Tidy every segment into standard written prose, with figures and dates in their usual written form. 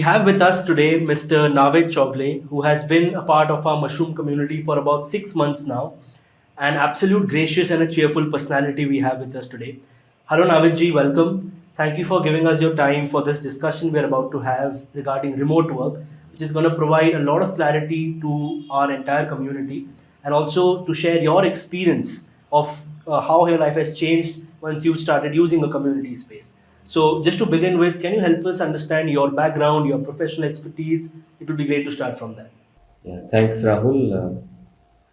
have with us today Mr. Naweed Chougle, who has been a part of our mushroom community for about 6 months now. An absolute gracious and a cheerful personality we have with us today. Hello, Naweed ji, welcome. Thank you for giving us your time for this discussion we're about to have regarding remote work, which is going to provide a lot of clarity to our entire community and also to share your experience of how your life has changed once you started using a community space. So, just to begin with, can you help us understand your background, your professional expertise? It would be great to start from there. Yeah, thanks, Rahul.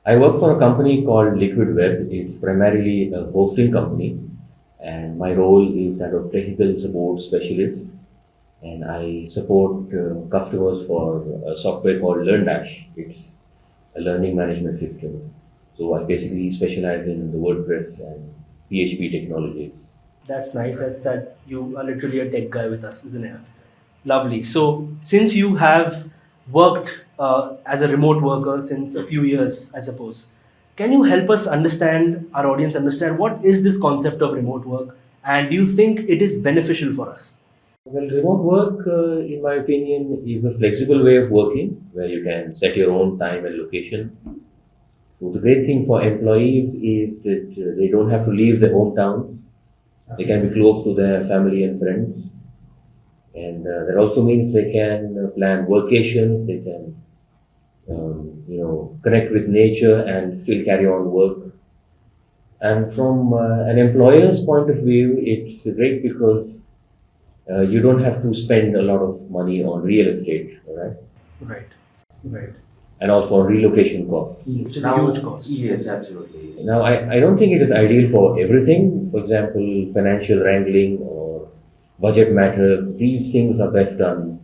I work for a company called Liquid Web. It's primarily a hosting company, and my role is that of technical support specialist. And I support customers for a software called LearnDash. It's a learning management system. So I basically specialize in the WordPress and PHP technologies. That's nice. That's that you are literally a tech guy with us, isn't it? Lovely. So, since you have worked as a remote worker since a few years, I suppose, can you help us understand, our audience understand, what is this concept of remote work and do you think it is beneficial for us? Well, remote work, in my opinion, is a flexible way of working where you can set your own time and location. So the great thing for employees is that they don't have to leave their hometowns. They can be close to their family and friends. And that also means they can plan vacations, they can, connect with nature and still carry on work. And from an employer's point of view, it's great because you don't have to spend a lot of money on real estate, right? Right, right. And also on relocation costs. Which is a huge cost. Yes, absolutely. Now, I don't think it is ideal for everything. For example, financial wrangling or budget matters, these things are best done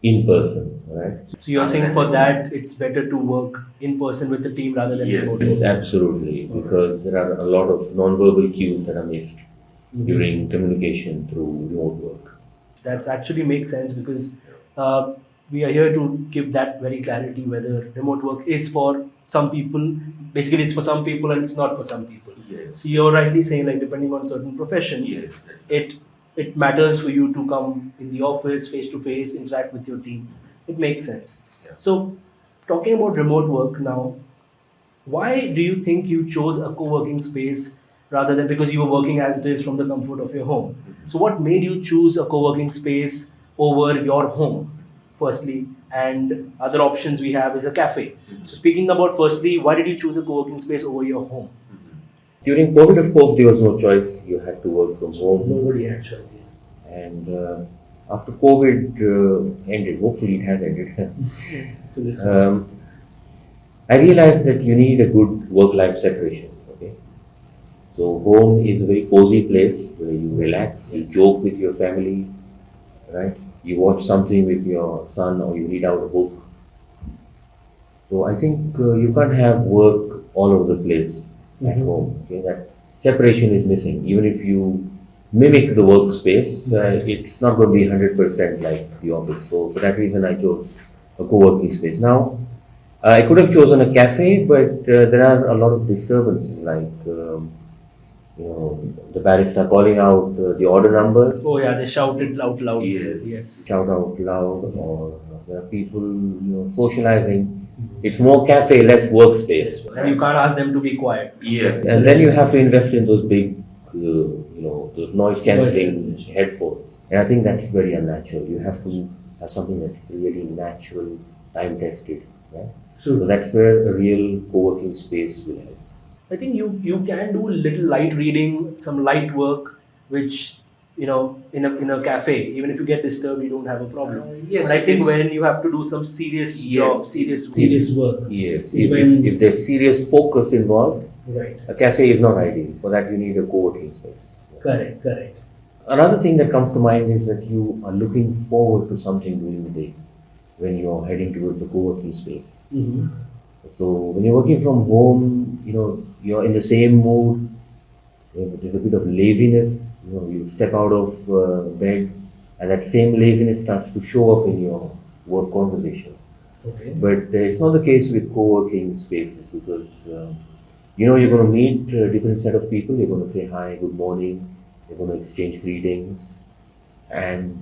in person, right? So, you're saying for that it's better to work in person with the team rather than remote Yes, work? absolutely, because there are a lot of non-verbal cues that are missed during communication through remote work. That's actually makes sense because we are here to give that very clarity whether remote work is for some people. Basically, it's for some people and it's not for some people. Yes. So you're rightly saying, like depending on certain professions, Yes, that's it matters for you to come in the office face to face, interact with your team. It makes sense. Yeah. So, talking about remote work now, why do you think you chose a co-working space rather than because you were working as it is from the comfort of your home? So, what made you choose a co-working space over your home, firstly? And other options we have is a cafe. So, speaking about firstly, why did you choose a co-working space over your home? During COVID, of course, there was no choice. You had to work from home. Nobody had choices. And after COVID ended, hopefully it has ended, I realized that you need a good work-life separation. Okay, so home is a very cozy place where you relax, you joke with your family, right? You watch something with your son, or you read out a book. So I think you can't have work all over the place at home. Okay, that separation is missing. Even if you mimic the workspace, it's not going to be 100% like the office. So for that reason, I chose a co-working space. Now, I could have chosen a cafe, but there are a lot of disturbances, like the barista calling out the order number. Oh yeah, they shouted out loud. Yes. Shout out loud, or there are people socializing. It's more cafe, less workspace. And you can't ask them to be quiet. Yes, and then you have to invest in those big, those noise cancelling headphones. And I think that's very unnatural. You have to have something that's really natural, time tested. Right? So that's where a real co-working space will help. I think you can do little light reading, some light work, which in a cafe, even if you get disturbed, you don't have a problem. Yes, but I think when you have to do some serious job, serious work, yes, if there's serious focus involved, right? a cafe is not ideal. For that, you need a co-working space. Correct. Another thing that comes to mind is that you are looking forward to something during the day when you're heading towards the co-working space. Mm-hmm. So when you're working from home, you're in the same mood. There's a bit of laziness. You step out of bed, and that same laziness starts to show up in your work conversation. Okay. But it's not the case with co-working spaces because you're going to meet a different set of people. You're going to say hi, good morning. You're going to exchange greetings, and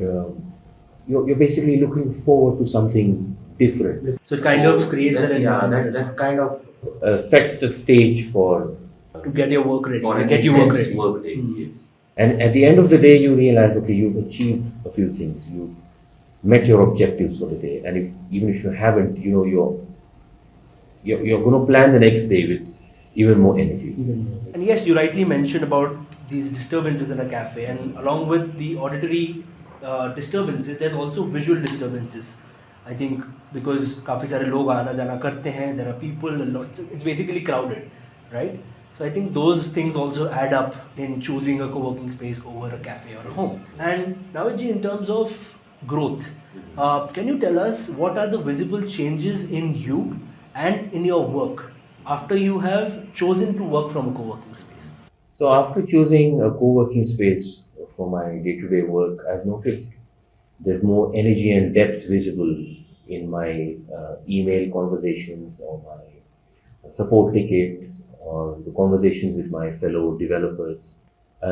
you're basically looking forward to something different. So it kind of creates that Yeah, environment that, as well. that kind of sets the stage for To get your work ready, for to an get you work intense ready. work day. Yes. And at the end of the day, you realize, okay, you've achieved a few things. You've met your objectives for the day, and if even if you haven't, you're going to plan the next day with even more energy. And yes, you rightly mentioned about these disturbances in a cafe, and along with the auditory disturbances, there's also visual disturbances. I think because काफ़ी सारे लोग आना जाना करते हैं, there are people a lot. It's basically crowded, right? So I think those things also add up in choosing a co-working space over a cafe or a home. And Naveed, in terms of growth, can you tell us what are the visible changes in you and in your work after you have chosen to work from a co-working space? So after choosing a co-working space for my day-to-day work, I've noticed there's more energy and depth visible in my email conversations or my support tickets or the conversations with my fellow developers.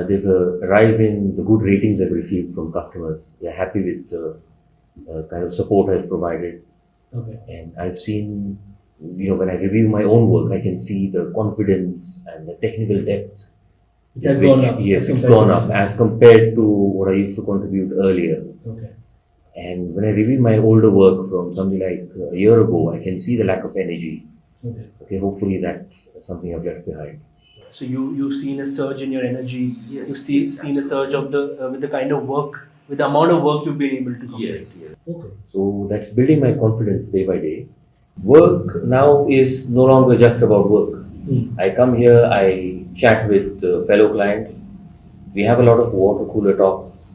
There's a rise in the good ratings I've received from customers. They're happy with the kind of support I've provided. Okay. And I've seen, when I review my own work, I can see the confidence and the technical depth. It has gone up. Yes, it's gone up as compared to what I used to contribute earlier. Okay. And when I review my older work from something like a year ago, I can see the lack of energy. Okay. Okay, hopefully that's something I've left behind. So you've seen a surge in your energy. Yes, You've yes, seen a surge of the with the kind of work, with the amount of work you've been able to complete. Yes, yes. Okay. So that's building my confidence day by day. Work now is no longer just about work. I come here, I chat with fellow clients. We have a lot of water cooler talks.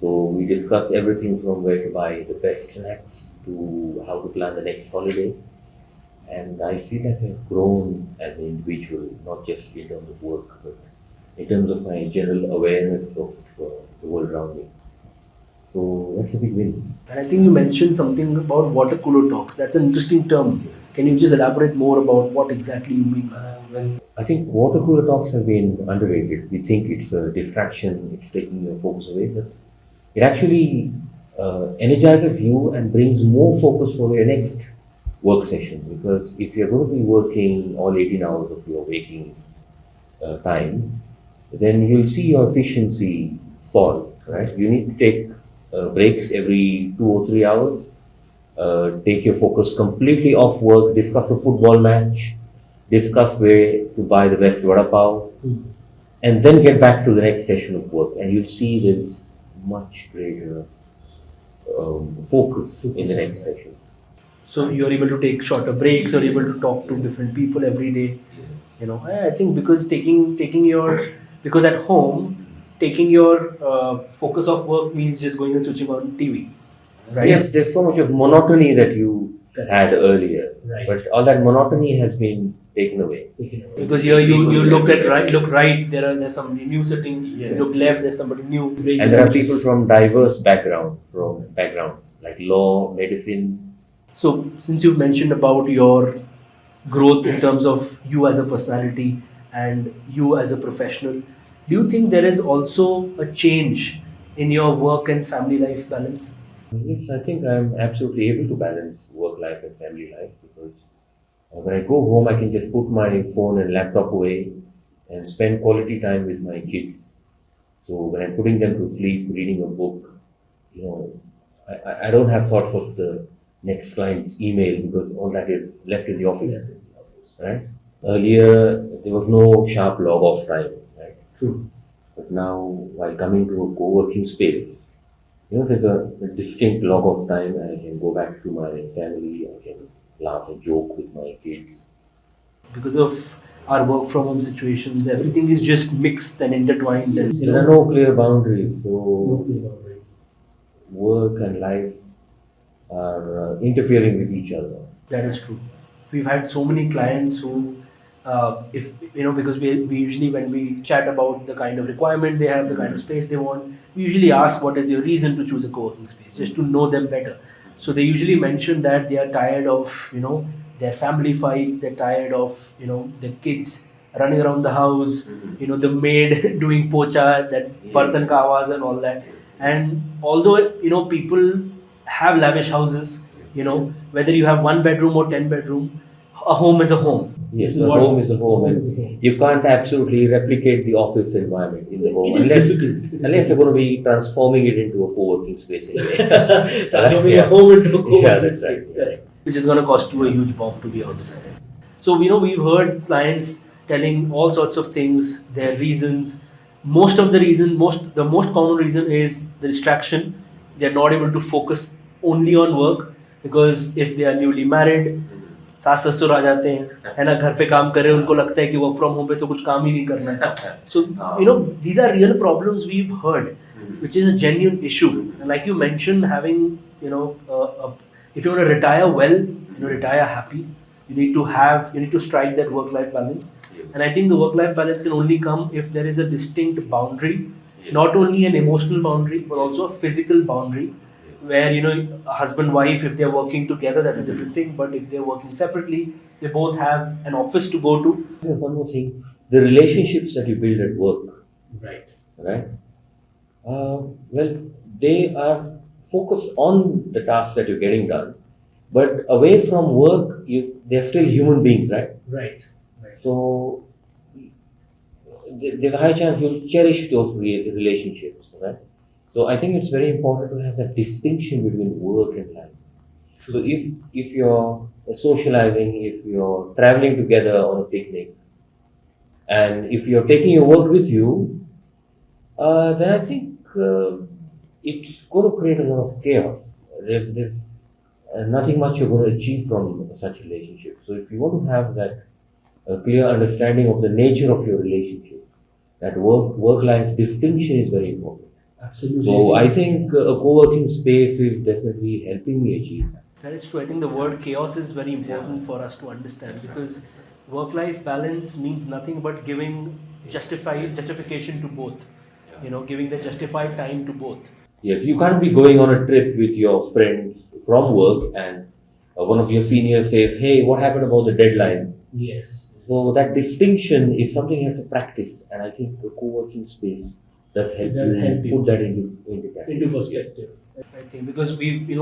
So we discuss everything from where to buy the best snacks to how to plan the next holiday. And I feel like I've grown as an individual, not just in terms of work, but in terms of my general awareness of the world around me. So that's a big win. And I think you mentioned something about water cooler talks. That's an interesting term. Can you just elaborate more about what exactly you mean by that? I think water cooler talks have been underrated. We think it's a distraction, it's taking your focus away, but it actually energizes you and brings more focus for your next work session. Because if you're going to be working all 18 hours of your waking time, then you'll see your efficiency fall, right? You need to take breaks every 2 or 3 hours. Take your focus completely off work, discuss a football match, discuss where to buy the best vada pav, and then get back to the next session of work. And you'll see there's much greater focus in the next session. So you're able to take shorter breaks. You're able to talk to different people every day. I think because taking your because at home taking your focus off work means just going and switching on TV, right? Yes, there's so much of monotony that you had earlier, Right. but all that monotony has been taken away. Because here you look right. There's somebody new sitting. You look left. There's somebody new. And there are people from diverse backgrounds like law, medicine. So since you've mentioned about your growth in terms of you as a personality and you as a professional, do you think there is also a change in your work and family life balance? Yes, I think I'm absolutely able to balance work life and family life because when I go home, I can just put my phone and laptop away and spend quality time with my kids. So when I'm putting them to sleep, reading a book, I don't have thoughts of the next client's email because all that is left in the office, right? Earlier, there was no sharp log off time, right? True. But now, while coming to a co-working space, there's a distinct log off time and I can go back to my family, I can laugh and joke with my kids. Because of our work from home situations, everything is just mixed and intertwined. And, There are no clear boundaries, so work and life are interfering with each other. that is true. We've had so many clients who, if because we usually when we chat about the kind of requirement they have, the kind of space they want, we usually ask what is your reason to choose a co-working space, just to know them better. So they usually mention that they are tired of their family fights, they're tired of their kids running around the house, the maid doing pocha, that bartan ka awaaz and all that. And although people have lavish houses, whether you have one bedroom or 10 bedroom, a home is a home. Yes, This is a what home is a home, home and is a home. you can't absolutely replicate the office environment in the home It is unless difficult. It is unless you're going to be transforming it into a co-working space anyway. transforming Yeah. a home into a co-working Yeah, that's space. right. Yeah. Correct. Which is going to cost you a huge bomb, to be honest. So we've heard clients telling all sorts of things, their reasons. Most of the reason, the most common reason is the distraction. They're not able to focus only on work because if they are newly married, सास ससुर आ जाते हैं, है ना, घर पे काम कर रहे हैं, उनको लगता है कि वर्क फ्रॉम होम पे तो कुछ काम ही नहीं करना है. So these are real problems we've heard, which is a genuine issue. And like you mentioned, having if you want to retire well, retire happy, you need to strike that work life balance. And I think the work life balance can only come if there is a distinct boundary, not only an emotional boundary but also a physical boundary, where a husband wife, if they're working together, that's a different thing, but if they're working separately, they both have an office to go to. One more thing, the relationships that you build at work, Right. right? Well, they are focused on the tasks that you're getting done, but away from work, they're still human beings, right? Right. So there's a high chance you'll cherish those relationships, right? So I think it's very important to have that distinction between work and life. So if you're socializing, if you're traveling together on a picnic, and if you're taking your work with you, then I think it's going to create a lot of chaos. There's nothing much you're going to achieve from such relationship. So if you want to have that clear understanding of the nature of your relationship, that work life distinction is very important. Absolutely. So I think a co-working space is definitely helping me achieve that. That is true. I think the word chaos is very important for us to understand, because work-life balance means nothing but giving justification to both. Giving the justified time to both. Yes, you can't be going on a trip with your friends from work and one of your seniors says, "Hey, what happened about the deadline?" Yes. So that distinction is something you have to practice, and I think the co-working space does help you put that into perspective. I think because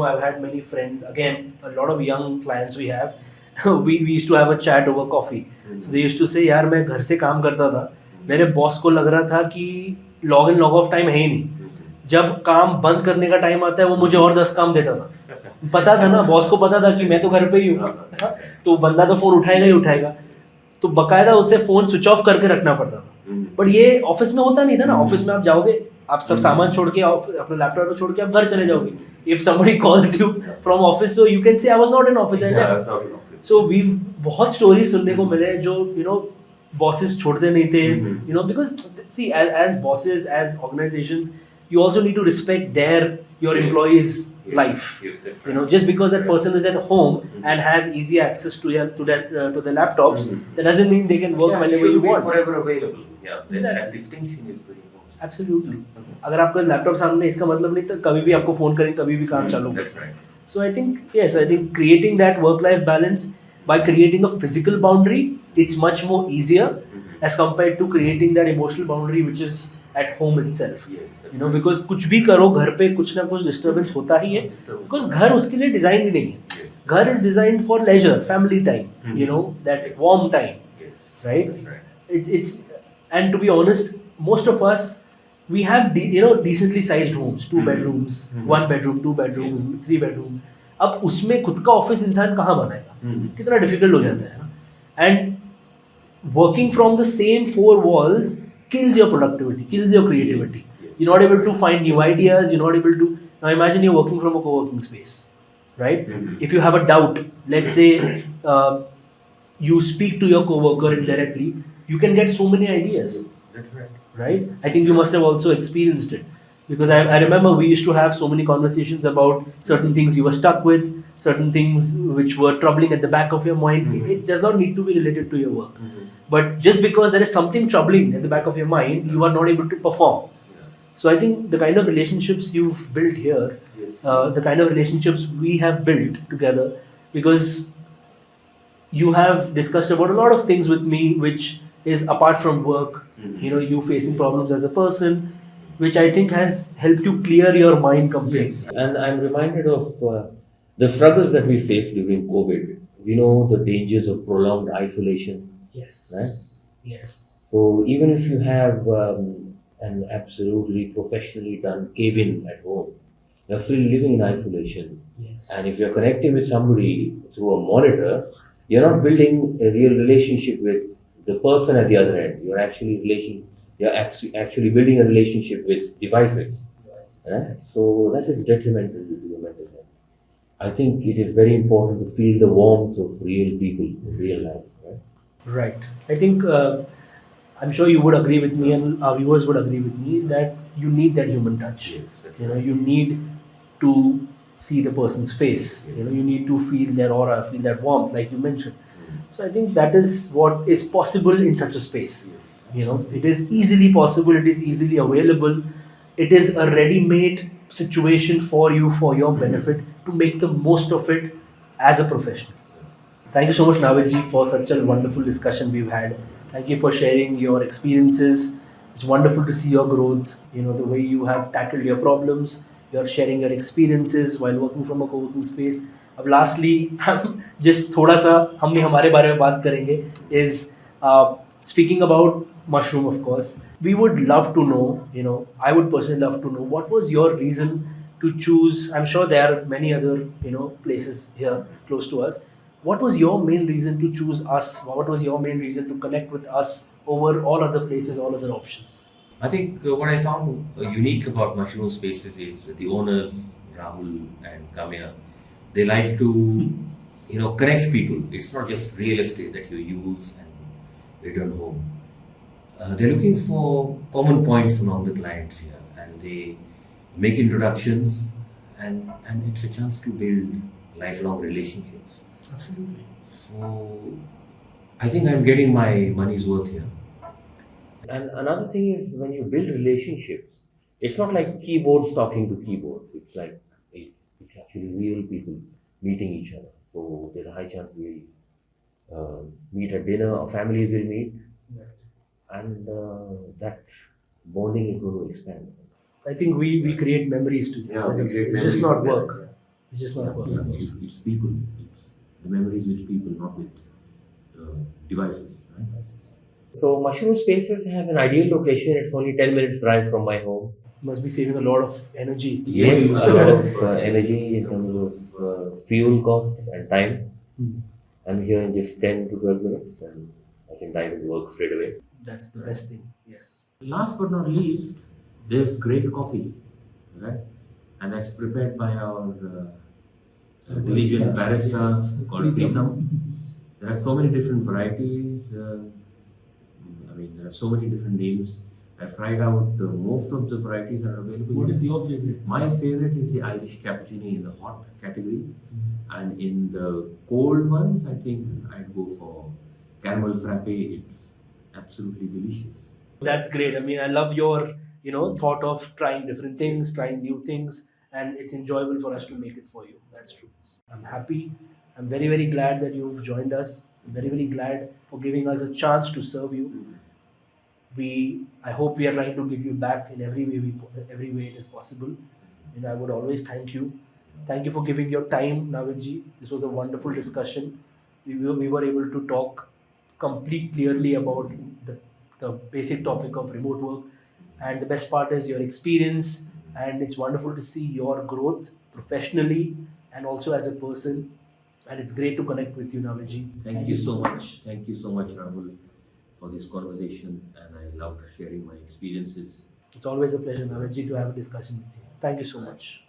I've had many friends, again, a lot of young clients we have. we used to have a chat over coffee. So they used to say, यार मैं घर से काम करता था, मेरे boss को लग रहा था कि log in log of time है ही नहीं, जब काम बंद करने का टाइम आता है वो मुझे और 10 काम देता था. पता था ना, बॉस को पता था कि मैं तो घर पे ही हूँ, तो बंदा तो फोन उठाएगा ही उठाएगा, तो बकायदा उसे फोन स्विच ऑफ करके रखना पड़ता था. बट ये ऑफिस में होता नहीं था ना. ऑफिस में आप जाओगे, आप सब सामान छोड़ के, अपना लैपटॉप छोड़ के आप घर चले जाओगे. If somebody calls you from office, so you can say I was not in office, I left. So we बहुत स्टोरीज सुनने को मिले जो बॉसेस छोड़ते नहीं थे, because see as bosses, as organisations, you also need to respect your employees' life. Yes, that's Just because that person is at home and has easy access to the laptops, that doesn't mean they can work whenever you want. Forever available. Yeah, Exactly. that distinction is very important. Absolutely. अगर आपका laptop सामने है, इसका मतलब नहीं तो कभी भी आपको फोन करें, कभी भी काम चालू That's right. So I think creating that work-life balance by creating a physical boundary, it's much more easier as compared to creating that emotional boundary which is at home itself. Yes, Because कुछ भी करो घर पे कुछ ना कुछ disturbance होता ही है, because घर उसके लिए डिजाइन ही नहीं है. Yes. घर is designed for leisure, family time, that warm time, Yes. right? That's right. It's and to be honest, most of us, we have decently sized homes, 2 bedrooms, 1 bedroom, 2 bedrooms, 3 bedrooms. अब उसमें खुद का office इंसान कहाँ बनाएगा? कितना difficult हो जाता है ना. And working from the same 4 walls kills your productivity, kills your creativity. Yes. You're not able to find new ideas. You're not able to. Now imagine you're working from a co-working space, right? If you have a doubt, let's say you speak to your co-worker indirectly, you can get so many ideas. That's right. Right? I think you must have also experienced it, because I remember we used to have so many conversations about certain things you were stuck with, certain things which were troubling at the back of your mind. It does not need to be related to your work. But just because there is something troubling at the back of your mind, you are not able to perform. So I think the kind of relationships you've built here, the kind of relationships we have built together, because you have discussed about a lot of things with me which is apart from work. You facing problems as a person, which I think has helped you clear your mind completely. Yes, and I'm reminded of the struggles that we faced during COVID. We know the dangers of prolonged isolation, right? Yes. Yes. So even if you have an absolutely professionally done cabin at home, you're still living in isolation. Yes. And if you're connecting with somebody through a monitor, you're not building a real relationship with the person at the other end. You're actually building a relationship with devices. Right? So that is detrimental to your mental health. I think it is very important to feel the warmth of real people in real life. Right? Right. I think I'm sure you would agree with me, and our viewers would agree with me that you need that human touch. Yes, that's You know, right. you need to see the person's face. You know, Yes. you need to feel their aura, feel that warmth, like you mentioned. Mm. So I think that is what is possible in such a space. Yes, You know, it absolutely. is easily possible. It is easily available. It is a ready-made situation for you, for your benefit, to make the most of it as a professional. Thank you so much, Navid ji, for such a wonderful discussion we've had. Thank you for sharing your experiences. It's wonderful to see your growth. You know, the way you have tackled your problems. You're sharing your experiences while working from a co-working space. अब lastly हम just थोड़ा सा हम हमारे बारे में बात करेंगे is speaking about mushroom, of course. We would love to know, you know, I would personally love to know what was your reason to choose. I'm sure there are many other, you know, places here close to us. What was your main reason to choose us? What was your main reason to connect with us over all other places, all other options? I think what I found unique about mushroom spaces is that the owners, Rahul and Kamya, they like to, connect people. It's not just real estate that you use and return home. They're looking for common points among the clients here, and they make introductions, and it's a chance to build lifelong relationships. Absolutely. So I think I'm getting my money's worth here. And another thing is when you build relationships, it's not like keyboards talking to keyboards. It's actually real people meeting each other. So there's a high chance we'll meet at dinner, our families will meet, and that bonding is going to expand. I think we create memories together. Yeah, we Isn't it? create It's just memories not together. work. It's just not Yeah, work. it's people. It's the memories with people, not with devices. Right? So Mushroom Spaces has an ideal location. It's only 10 minutes drive from my home. Must be saving a lot of energy. Yes, a lot of energy in terms of fuel costs and time. Hmm. I'm here in just 10 to 12 minutes and I can dive into work straight away. That's the best thing. Yes. Last but not least, there's great coffee, right? And that's prepared by our diligent barista called Pritam. There are so many different varieties. There are so many different names. I've tried out most of the varieties that are available. What is your favorite? My favorite is the Irish cappuccino in the hot category, and in the cold ones, I think I'd go for caramel frappe. It's absolutely delicious. That's great. I mean, I love your, you know, thought of trying different things, trying new things, and it's enjoyable for us to make it for you. That's true. I'm happy. I'm very, very glad that you've joined us. I'm very, very glad for giving us a chance to serve you. I hope we are trying to give you back in every way it is possible. And I would always thank you. Thank you for giving your time, Navinji. This was a wonderful discussion. We were able to talk complete clearly about the basic topic of remote work. And the best part is your experience, and it's wonderful to see your growth professionally and also as a person. And it's great to connect with you, Navinji. Thank you so much. Thank you so much, Rahul, for this conversation, and I loved sharing my experiences. It's always a pleasure, Navinji, to have a discussion with you. Thank you so much.